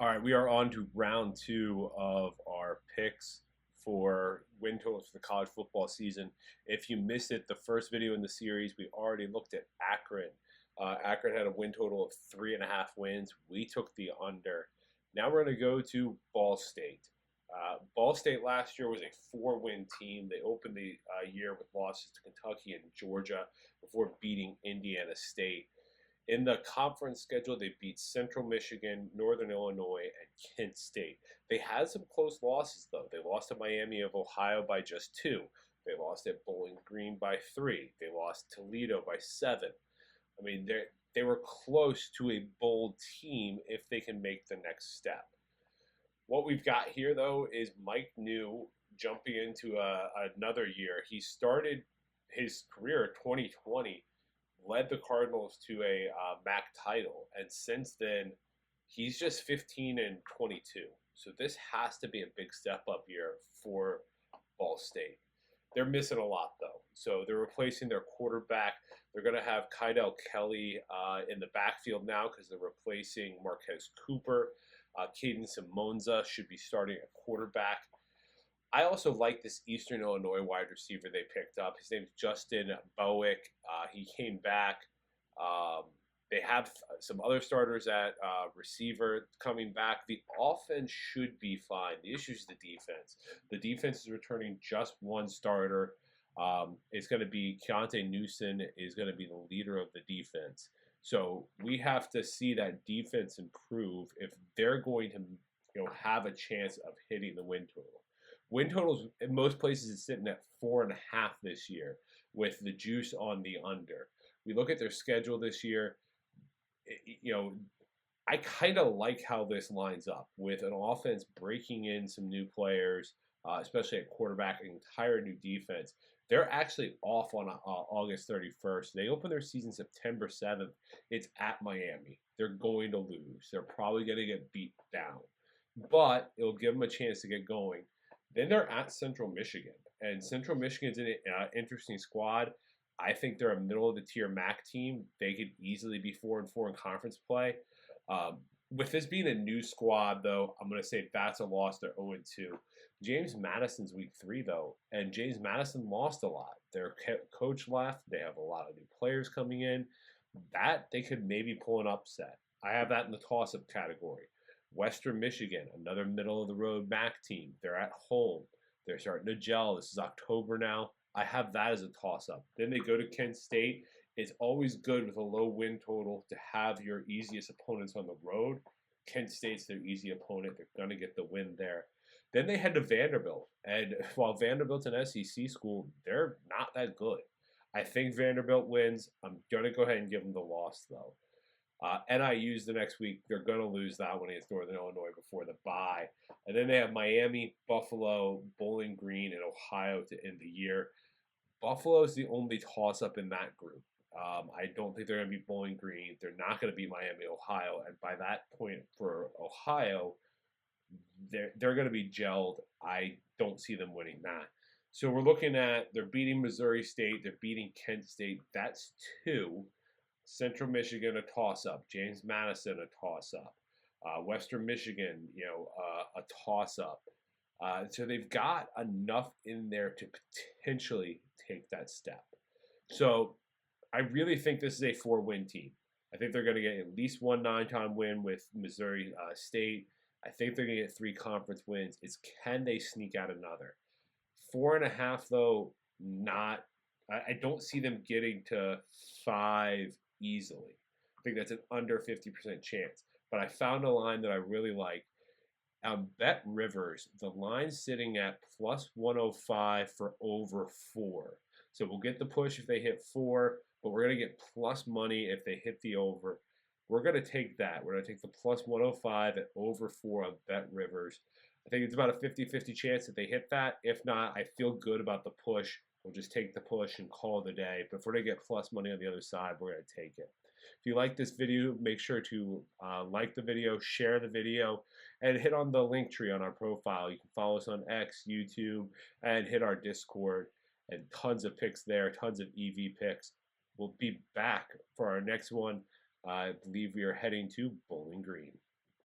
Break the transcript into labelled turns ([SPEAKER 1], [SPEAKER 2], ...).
[SPEAKER 1] All right, we are on to round two of our picks for win totals for the college football season. If you missed it, the first video in the series, we already looked at Akron. Akron had a win total of 3.5 wins. We took the under. Now we're going to go to Ball State. Ball State last year was a 4-win team. They opened the year with losses to Kentucky and Georgia before beating Indiana State. In the conference schedule, they beat Central Michigan, Northern Illinois, and Kent State. They had some close losses, though. They lost to Miami of Ohio by just 2. They lost at Bowling Green by 3. They lost Toledo by 7. I mean, they were close to a bowl team if they can make the next step. What we've got here, though, is Mike New jumping into another year. He started his career 2020, led the Cardinals to a MAC title, and since then he's just 15-22. So this has to be a big step up year for Ball State. They're missing a lot though, so they're replacing their quarterback. They're going to have Kydell Kelly in the backfield now because they're replacing Marquez Cooper. Caden Simonza should be starting at quarterback. I also like this Eastern Illinois wide receiver they picked up. His name's Justin Bowick. He came back. They have some other starters at receiver coming back. The offense should be fine. The issue is the defense. The defense is returning just one starter. It's going to be Keontae Newsom is going to be the leader of the defense. So we have to see that defense improve if they're going to have a chance of hitting the win total. Win totals in most places is sitting at 4.5 this year, with the juice on the under. We look at their schedule this year. I kind of like how this lines up with an offense breaking in some new players, especially at quarterback, an entire new defense. They're actually off on August 31st. They open their season September 7th. It's at Miami. They're going to lose. They're probably going to get beat down, but it'll give them a chance to get going. Then they're at Central Michigan, and Central Michigan's an interesting squad. I think they're a middle of the tier MAC team. They could easily be 4-4 in conference play. With this being a new squad, though, I'm going to say that's a loss. They're 0-2. James Madison's week 3, though, and James Madison lost a lot. Their coach left. They have a lot of new players coming in. That they could maybe pull an upset. I have that in the toss-up category. Western Michigan, another middle-of-the-road MAC team. They're at home. They're starting to gel. This is October now. I have that as a toss-up. Then they go to Kent State. It's always good with a low win total to have your easiest opponents on the road. Kent State's their easy opponent. They're going to get the win there. Then they head to Vanderbilt. And while Vanderbilt's an SEC school, they're not that good. I think Vanderbilt wins. I'm going to go ahead and give them the loss, though. NIU's the next week. They're going to lose that one against Northern Illinois before the bye. And then they have Miami, Buffalo, Bowling Green, and Ohio to end the year. Buffalo is the only toss-up in that group. I don't think they're going to beat Bowling Green. They're not going to beat Miami, Ohio. And by that point for Ohio, they're going to be gelled. I don't see them winning that. So we're looking at they're beating Missouri State. They're beating Kent State. That's 2. Central Michigan, a toss-up. James Madison, a toss-up. Western Michigan, a toss-up. So they've got enough in there to potentially take that step. So I really think this is a 4-win team. I think they're going to get at least one 9-time win with Missouri State. I think they're going to get 3 conference wins. It's can they sneak out another? 4.5, though, not. I don't see them getting to 5 easily. I think that's an under 50% chance. But I found a line that I really like. Bet Rivers, the line's sitting at plus 105 for over 4. So we'll get the push if they hit 4, but we're going to get plus money if they hit the over. We're going to take that. We're going to take the plus 105 at over 4 on Bet Rivers. I think it's about a 50-50 chance that they hit that. If not, I feel good about the push. We'll just take the push and call it a day. But if we're going to get plus money on the other side, we're going to take it. If you like this video, make sure to like the video, share the video, and hit on the link tree on our profile. You can follow us on X, YouTube, and hit our Discord. And tons of picks there, tons of EV picks. We'll be back for our next one. I believe we are heading to Bowling Green.